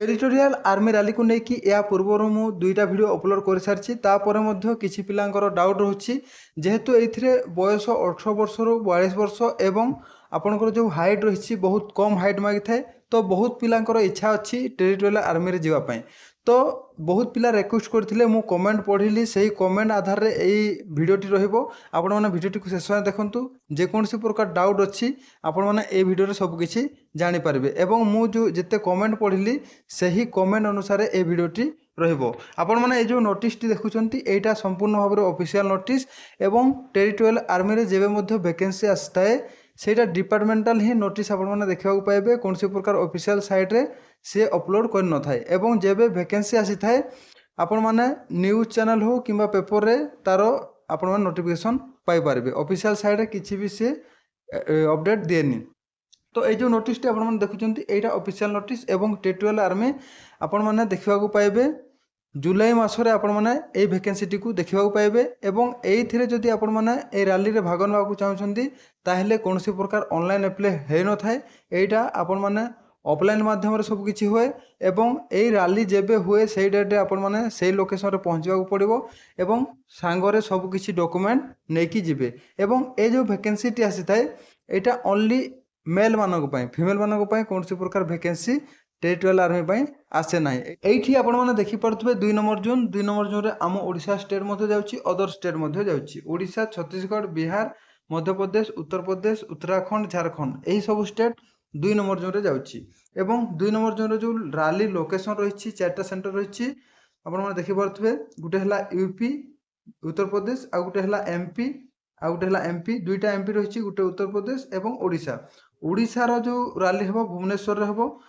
Territorial army rally को लेकिन या पूर्वर मु दुईटा वीडियो अपलोड कर सारी तापर किसी पिलांकर डाउट रोचे जेहेतु ये बयस 18 वर्ष रु 42 वर्ष एवं आपंकर जो हाइट रही बहुत कम हाइट मांगी थाए तो बहुत पिलांकर इच्छा अच्छी टेरिटोरियल आर्मी रे जावाई तो बहुत पिला रिक्वेस्ट करते मु कमेंट पढ़ी से कमेंट आधार रे यही भिडियोटी आपण मैंने भिडियोटी को शेष देखूँ जेकोसी प्रकार डाउट अच्छी आपण मैंने ये भिडियो सबकि जानीपारे एवं मु जो जिते कमेंट पढ़ी से ही कमेंट अनुसार ये भिडियोटी आपण मैंने ये जो नोटिस देखुंत यहाँ संपूर्ण भाव में ऑफिशियल नोटिस एवं टेरिटोरियल आर्मी रे जेबे वैकेंसी आसताए सेटा डिपार्टमेंटाल ही नोटिस आपण मैंने देखा पाइबे कौन सी प्रकार ऑफिशियल साइट रे से अपलोड कर न थाए एवं जेबे वैकेंसी आसी थाए आपण मैंने न्यूज चैनल हो कि पेपर रे तार आपण मैंने नोटिफिकेशन पाई पारे ऑफिशियल साइट रे किसी भी से अपडेट दिएनी। तो ये जो नोटिस टी आपण मैंने देखुंत यहाँ ऑफिशियल नोटिस एवं टेरिटोरियल आर्मी आपण मैंने देखा पाइबे जुलाई मासरे आपण मैंने ये वैकेंसी को देखा पाइबे एवं ये जदि आपण मैंने ये रैली रे भाग ना चाहते ताहले कौन सी प्रकार ऑनलाइन अप्लाई हो न थाए यहाँ आपण मैंने ऑफलाइन माध्यम सब किछि हुए एवं यही रैली जेबे हुए से डेट आपण मैंने से लोकेशन रे पहुँचा पड़ो एवं सांगरे सब किछि डॉक्यूमेंट नेकी जिबे एवं ये जो वैकेंसी टी आसी थाए यहाँ ओनली मेल मानक पई फीमेल मानक पई कौन सी प्रकार वैकेंसी टेरिटोरियल आर्मी पई आसे ना ये आपण मैंने देखि पारुथबे 2 नंबर जोन रे आम ओडिशा स्टेट मध्य जाउची अदर स्टेट मध्य जाउची ओडिशा छत्तीसगढ़ बिहार मध्य प्रदेश उत्तर प्रदेश उत्तराखंड झारखंड यही सब स्टेट 2 नंबर जोन रे जाउची एवं 2 नंबर जोन रे जो रैली लोकेशन रही 4टा सेंटर रही आपण मैंने देखि पारुथबे गुटे हला यूपी उत्तर प्रदेश आ गुटे हला एमपी आ गुटे हला एमपी दुईटा एमपी रही गुटे उत्तर प्रदेश एवं ओडिशा ओडिशार जो रैली हम भुवनेश्वर रे हम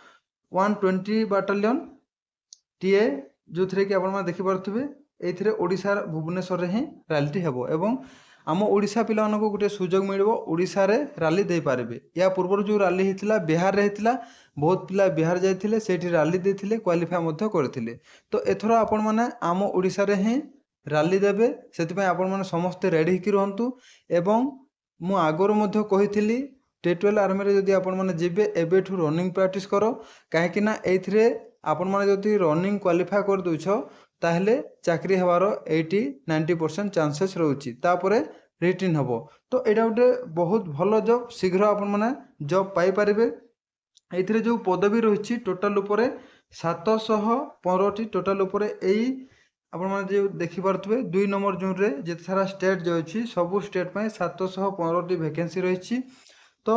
120 बाटालियन टीए जो थे कि आप देखिपे ये ओडिशा भुवनेश्वर रे ही रैली हम एवं आम ओडिशा पिला को गोटे सुजोग मिल ओडिशा रे रैली दे पारे या पूर्व जो रैली होता बिहार रे होता बहुत पिला बिहार जाते से रैली देते क्वालिफाई करते तो एथर आपण मैंने आम ओडिशा रे ही रैली देवे से आपण मैंने समस्ते रेडी होकर रुहतु एवं मु आगुरी कही टेरिटोरियल आर्मी रे जदि आपण मैंने जीवे एबेठू रनिंग प्रैक्टिस करो कहीं ये आपण मैंने जदि रनिंग क्वालिफाई कर दूछ ताहले चाकरी हबार 80-90% चांसेस रोची तापरे रिटर्न हम तो यहाँ गोटे बहुत भल जॉब शीघ्र आपण मैंने जॉब पाई पारिबे। ये जो पदवी रही टोटाल उपरे 715 टोटाल उपरे यही आपण मैंने जो देखिपे 2 नंबर जोन रे जिते सारा स्टेट जो अच्छी सबू स्टेट में 715 वैकेंसी रही तो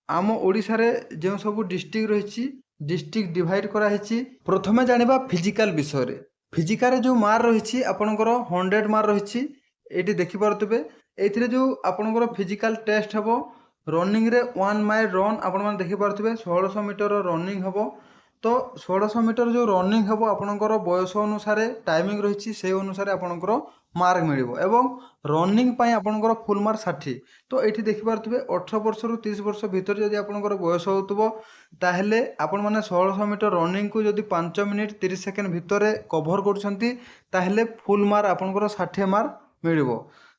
आम ओडिशा रे जो सब डिस्ट्रिक्ट रही डिस्ट्रिक्ट डिवाइड कराई प्रथमे जानिबा फिजिकल विषय रे फिजिकल जो मार्क रही आपणकर 100 मार्क रही ये देखिपे ये जो आपणकर फिजिकल टेस्ट हम रनिंग रे 1 माइल रन आपण मैंने देखिपे 1600 मीटर रनिंग हम तो 1600 मीटर जो रनिंग हम आपणकर बयस अनुसार टाइमिंग रही से अनुसार आपणकर मार्क मिल एवं रनिंग पाई आपणकर फुल मार्क 60 तो ये देखिपे 18 वर्ष रु 30 वर्ष भितर जब आपणकर बयस होतबो ताहले आपण माने 1600 मीटर रनिंग को जदि 5 मिनिट 30 सेकेंड भितर कभर करछंती ताहले फुल मार्क आपणकर 60 मार्क मिलिबो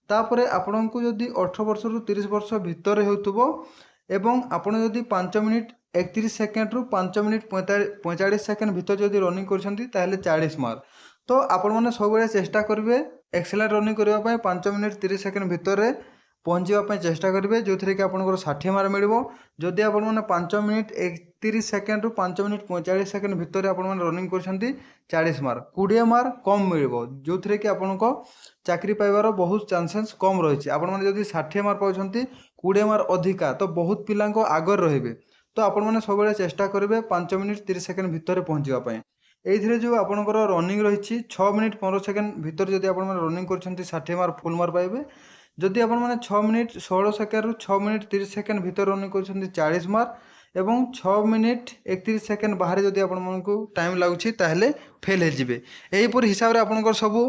तापरे आपण को जदि 18 वर्ष रु 30 वर्ष भितर होतबो एवं आपण जदि 5 मिनिट 31 सेकेंड रु 5 मिनिट 45 सेकेंड भितर जदि रनिंग करछंती ताहले 40 मार्क तो आपण माने सब बेले चेष्टा करिवे एक्सेलेंट रनिंग करबा पय 5 मिनिट 30 सेकेंड भितर पहुँचा चेष्टा करेंगे जो थी कि आपंकर 60 मार्क मिल जदि आप 5 मिनिट 31 सेकेंड रु 5 मिनिट 45 सेकेंड भितर आप रनिंग कर 40 मार्क 20 मार्क कम मिल जो थी कि आपण चाकरी पाइबार बहुत चांसेस कम रही है आपण मैंने 60 मार्क पाँच 20 मार्क अधिका तो बहुत पिला आगर रे तो आपण मैंने सब चेष्टा करेंगे 5 मिनिट 30 सेकेंड भितर पहुँचापी ये जो आपंकर रनिंग रही 6 मिनिट 15 सेकेंड भितर जब आप रनिंग कर 60 मार्क फुल मार्क पाइबे जदि आप 6 मिनिट 16 सेकेंड रु 6 मिनिट 30 सेकेंड भितर रनिंग कर 40 मार्क एवं 6 मिनिट 31 सेकेंड बाहर जदि आपको टाइम लगुच ताहले फेल हो यहीपर हिसाब से आपंकर सब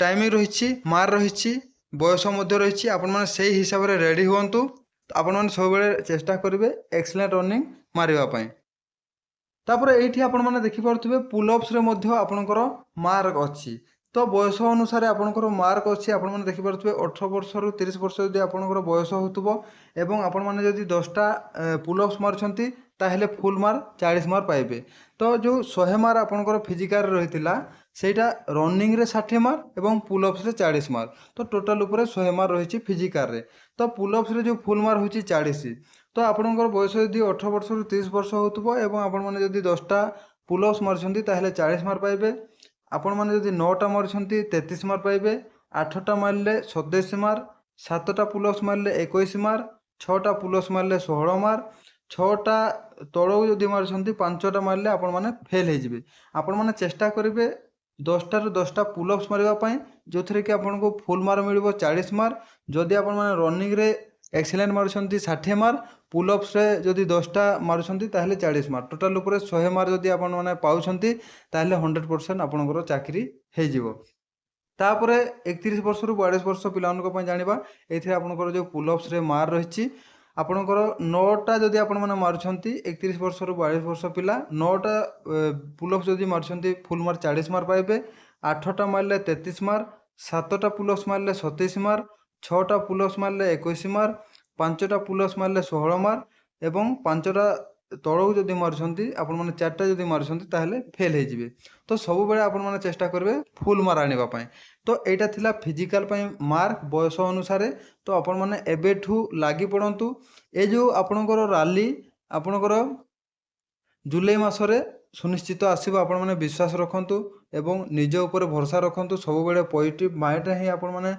टाइमिंग रही मार्क रही बयस रही आपण से हिसाब से रेडी हूँ आपण मैंने सब चेष्टा करेंगे एक्सीलेंट रनिंग मारिबापी तापर ये आपण मैंने देखिपे पुलअप्स आपणकर मार्क अच्छी तो बयस अनुसार आपणकर मार्क अच्छी आपण मैंने देखिपे 18 वर्ष रु 30 वर्ष जब आपणकर बयस होतबो एवं आपण मैंने जदि 10टा पुलअप्स मारुछंती ताहेले फुल मार्क 40 मार्क पाइबे। तो जो 100 मार्क आपनकर फिजिकल रहितिला सेटा रनिंग रे 60 मार्क एवं पुल अप्स रे 40 मार्क। तो टोटल ऊपर 100 मार्क रही फिजिकल रे। तो पुल अप्स रे जो फुल मार्क होची 40। तो आपनकर बयस यदि 18 वर्ष रु 30 वर्ष होतबो एवं आपण माने यदि 10टा पुल अप्स मारछंती ताहेले 40 मार्क पाइबे। आपण माने यदि 9टा मारछंती 33 मार्क पाइबे। 8टा मारले 27 मार्क। 7टा पुल अप्स मारले 21 मार्क। 6टा पुल अप्स मारले 16 मार्क। 6टा तळो जदि मारछंती 5टा मारले आपण माने फेल हे जिवे। आपण माने चेष्टा करिवे 10टा रु 10टा पुल अप्स मारिबा पई जोथरे कि आपनको फुल मार्क मिलिबो 40 मार्क। जदि आपण माने रनिंग रे एक्सीलेंट मारछंती 60 मार्क। पुल अप्स रे जदि 10टा मारछंती ताहेले 40 मार्क। टोटल ऊपर 100 मार्क जदि आपण माने पाउछंती ताहेले 100% आपनकर चाकरी हे जिवो। तापरे 31 वर्ष रु 42 वर्ष पिलानको पई जानिबा एथिरे आपनकर जो पुल अप्स रे मार रहिछि आपनकर 9टा जदि आपण माने मारछंती 31 वर्ष रु 42 वर्ष पिला 9टा पुल अप्स जदि मारछंती फुल मार्क 40 मार्क पाइबे। 8टा मारले 33 मार्क। 7टा पुल अप्स मारले 27 मार्क। 6टा पुल अप्स मारले 21 मार्क। 5टा पुल अप्स मारले 16 मार्क एवं 5टा तळो जदि मारछंती आपण माने 4टा जदि मारछंती ताहेले फेल हे जिवे। तो सब बेले आपण माने चेष्टा करबे फुल मार्क आनिबा पई। तो एटा थिला फिजिकल पई मार्क बयस अनुसार। तो आपण माने एबेठू लागि पड़ंतु। ए जो आपणकर रैली आपणकर जुलाई मासरे सुनिश्चित आसीबो। आपण माने विश्वास रखंतु एवं निज ऊपर भरोसा रखंतु। सब बेले पॉजिटिव माइंड रे ही आपण माने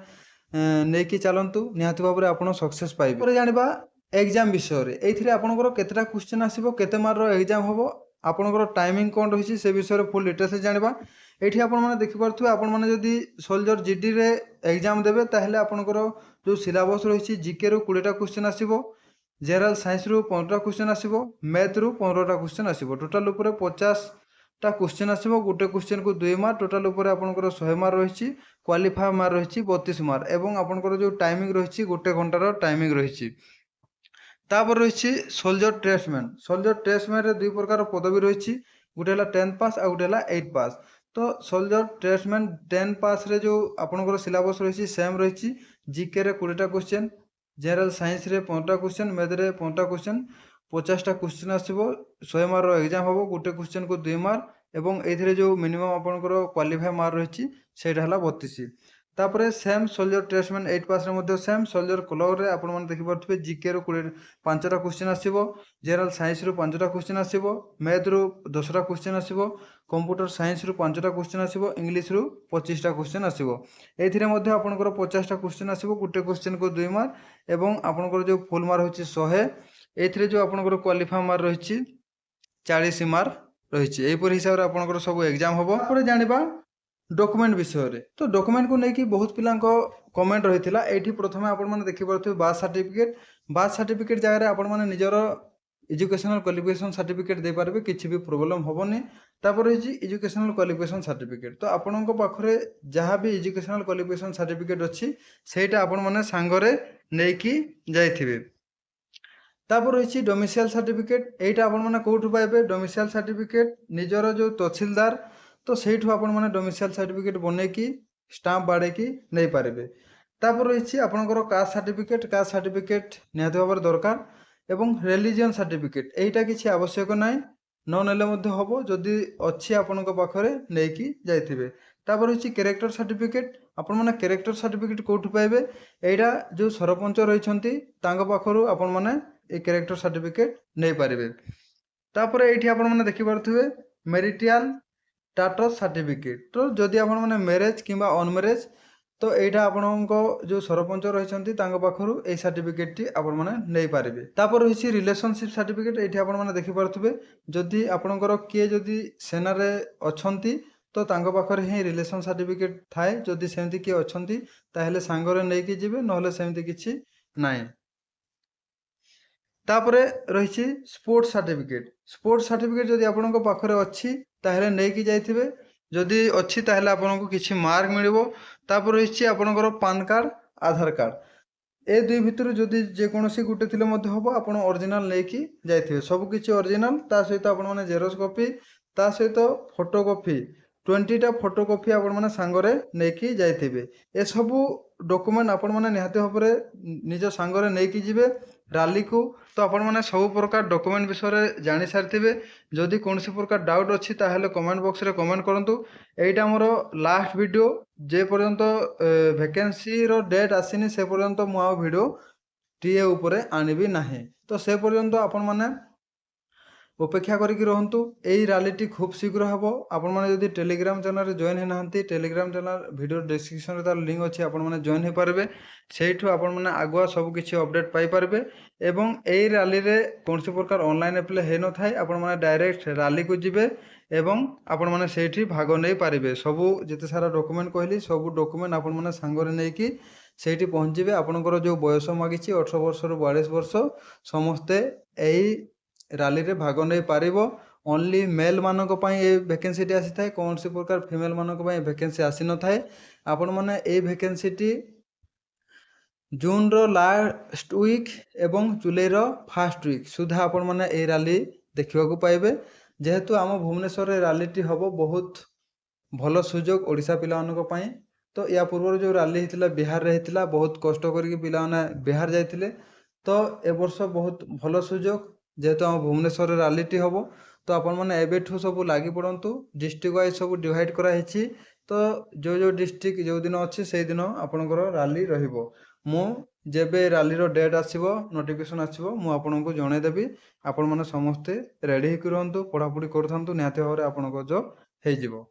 नेकी चलंतु निहाती भाबरे आपण सक्सेस पाइबे। पर जानिबा एग्जाम विषय रे एथिरे आपणकर केतेटा क्वेश्चन आसीबो केते मार्क रो एग्जाम होबो आपणकर टाइमिंग कोन रहिछि से विषय रे फुल डिटेल्स जानिबा। एठी आपण माने देखि परथु आपण माने जदि सोल्जर जीडी रे एग्जाम देबे ताहेले आपणकर जो सिलेबस रहिछि जीके रो 20टा क्वेश्चन आसीबो। जनरल साइंस रु 15टा क्वेश्चन आसीबो। मैथ रु 15टा क्वेश्चन आसीबो। टोटल ऊपर 50टा क्वेश्चन आसीबो। गुटे क्वेश्चन को 2 मार्क। टोटल ऊपर आपणकर 100 मार्क रहिछि। क्वालिफाई मार्क रहिछि 32 मार्क एवं आपणकर जो टाइमिंग रहिछि गुटे घंटार टाइमिंग रहिछि। तापर रहिछि सोल्जर ट्रेड्समैन। सोल्जर ट्रेड्समैन रे दुई प्रकार पदवी रहिछि गुटे हला 10 पास आ गुटे हला 8 पास। तो सोल्जर ट्रेड्समैन 10 पास रे जो आपणकर सिलेबस रहिछि सेम रहिछि। जीके रे 20टा क्वेश्चन। जनरल साइंस रे 15टा क्वेश्चन। मैथ रे 15टा क्वेश्चन। 50टा क्वेश्चन आसीबो। 100 मार्क रो एग्जाम होबो। गुटे क्वेश्चन को 2 मार्क एवं एथिरे जो मिनिमम आपणकर क्वालिफाई मार्क रहिछि सेटा हला 32। तापरे सेम सोल्जर ट्रेड्समैन 8 पास रे मध्ये सेम सोल्जर क्लर्क रे आपण माने देखि परथबे जीके रो 5टा क्वेश्चन आसीबो। जनरल साइंस रो 5टा क्वेश्चन आसीबो। मैथ रो 10टा क्वेश्चन आसीबो। कंप्यूटर साइंस रो 5टा क्वेश्चन आसीबो। इंग्लिश रो 25टा क्वेश्चन आसीबो। एथिरे मध्ये आपणकर 50टा क्वेश्चन आसीबो। गुटे क्वेश्चन को 2 मार्क एवं आपणकर जो फुल मार्क होछि 100। एथिरे जो आपणकर क्वालिफाई मार्क रहिछि 40 मार्क रहिछि। एई पर हिसाब रे आपणकर सब एग्जाम होबो। तापर जानिबा डॉक्यूमेंट विषय रे। तो डॉक्यूमेंट को लेकिन बहुत पिलांको कमेंट रहिथिला। एठी प्रथमे आपण माने देखि परथबे बाथ सर्टिफिकेट। बाथ सर्टिफिकेट जगह रे आपण माने निजर एजुकेशनल क्वालिफिकेशन सर्टिफिकेट दे पारबे किछि भी प्रॉब्लम होबोनी। तापर होछि एजुकेशनल क्वालिफिकेशन सर्टिफिकेट। तो आपणको पाखरे जहां भी एजुकेशनल क्वालिफिकेशन सर्टिफिकेट अछि सेटा आपण माने संगरे नेकी जायथिबे। तापर होछि डोमिसाइल सर्टिफिकेट। एटा आपण माने कोठु पाइबे डोमिसाइल सर्टिफिकेट निजर जो तहसीलदार तो सेठु आपण माने डोमिसाइल सर्टिफिकेट बने की स्टाम्प बाडे की नै पारिबे। तापर रहिछि आपनकर कास्ट सर्टिफिकेट। कास्ट सर्टिफिकेट निहाती भाबरे दरकार एवं रिलीजियन सर्टिफिकेट एटा किछि आवश्यक नै न नेले मध्ये हबो जदि अछि आपनक पाखरे नै की जायथिबे। तापर रहिछि कैरेक्टर सर्टिफिकेट। आपण माने कैरेक्टर सर्टिफिकेट कोठु पाइबे एटा जो सरपंच रहिछंती तांग पाखरु आपण माने ए कैरेक्टर सर्टिफिकेट नै पारिबे। तापर एठी आपण माने देखि परथुबे मेरिटियल स्टेटस सर्टिफिकेट। तो जदि आपण माने मैरिज किंबा अनमैरिज तो एटा आपणको जो सरपंच रहिछंती तांग पाखरु ए सर्टिफिकेट टी आपण माने नै पारिबे। तापर रहिछि रिलेशनशिप सर्टिफिकेट। एठी आपण माने देखि परथुबे जदि आपणकर के जदि सेना रे अछंती तो तांग पाखरे ही रिलेशन सर्टिफिकेट थाए। जदि सेमति के अछंती ताहेले सांगरे नै कि जिवे नहले सेमति किछि नाइ। तापरे रहिछि स्पोर्ट्स सर्टिफिकेट। स्पोर्ट्स सर्टिफिकेट जदि आपणको पाखरे अछि ताहेले नै कि जायथिबे। जदि अछि ताहेले आपणको किछि मार्क मिलिबो। तापर रहिछि आपणकर पान कार्ड आधार कार्ड ए दुई भितर जदि जे कोनोसी गुटे थिले मध्ये हबो आपण ओरिजिनल नै कि जायथिबे। सब किछि ओरिजिनल ता सहित आपण माने जेरॉक्स कॉपी ता सहित फोटो कॉपी 20टा फोटो कॉपी आपण माने सांगरे नै कि जायथिबे। ए सब डॉक्यूमेंट आपण माने निहाती भाबरे निज सांगरे नै कि जिवे ରାଲି को तो आपण मैंने सब प्रकार डॉक्यूमेंट विषय जानी सारी जदि कौन प्रकार डाउट अच्छी ताहले कमेंट बॉक्स रे कमेंट करंतु एटा मोर लास्ट वीडियो जे पर्यंत वैकेंसी रो डेट आसीनी से पर्यंत मु आ वीडियो टीए ऊपर आनिबी नाही तो से पर्यंत आपण माने अपेक्षा करिकी रहंतु एई रैलीटी खूब शीघ्र हबो आपण माने जदि टेलीग्राम चैनल रे जॉइन हे नाहंती टेलीग्राम चैनल वीडियो डिस्क्रिप्शन रे तार लिंक अछि आपण माने जॉइन हे पारबे सेठु आपण माने आगुआ सब किछि अपडेट पाई पारबे एवं एई रैली रे कोनसे प्रकार ऑनलाइन अप्लाई हे न थाय आपण माने डायरेक्ट रैली को जिवे एवं आपण माने सेठी भाग नै पारिबे सबु जेते सारा डॉक्यूमेंट कहली सबु डॉक्यूमेंट आपण माने सांगरे नै कि सेठी पहुंचीबे आपनकर जो बयस मागिछि 18 वर्ष रु 42 वर्ष समस्ते एई रैली रे भाग नै पारिबो ओनली मेल मानक पई ए वैकेंसी टी आसी थाए कौन से प्रकार फीमेल मानक पई वैकेंसी आसी न थाए आपण माने ए वैकेंसी टी जून रो लास्ट वीक एवं जुलाई रो फर्स्ट वीक सुधा आपण माने ए रैली देखिबा को पाइबे जेहेतु आम भुवनेश्वर रे रैली टी हबो बहुत भलो सुजोग ओडिशा पिला मानक पई तो या पूर्व जो रैली हेतिला बिहार रे हेतिला बहुत कष्ट करके पिला माने बिहार जाइतिले तो ए वर्ष बहुत भलो सुजोग जेहेतु आम भुवनेश्वर रे रैली टी हबो तो आपण माने एबेठू सब लागि पड़ंतु डिस्ट्रिक्ट वाइज सब डिवाइड करा हेछि तो जो डिस्ट्रिक्ट जो दिन अच्छी से दिन आपणकर रैली रहिबो मु जेबे रैली रो डेट आसीबो नोटिफिकेशन आसीबो मु आपनको जणे देबी आपण माने समस्ते रेडी हे करंतु पढापढी करथांतु निहाती भाबरे आपनको जॉब हे जिवो।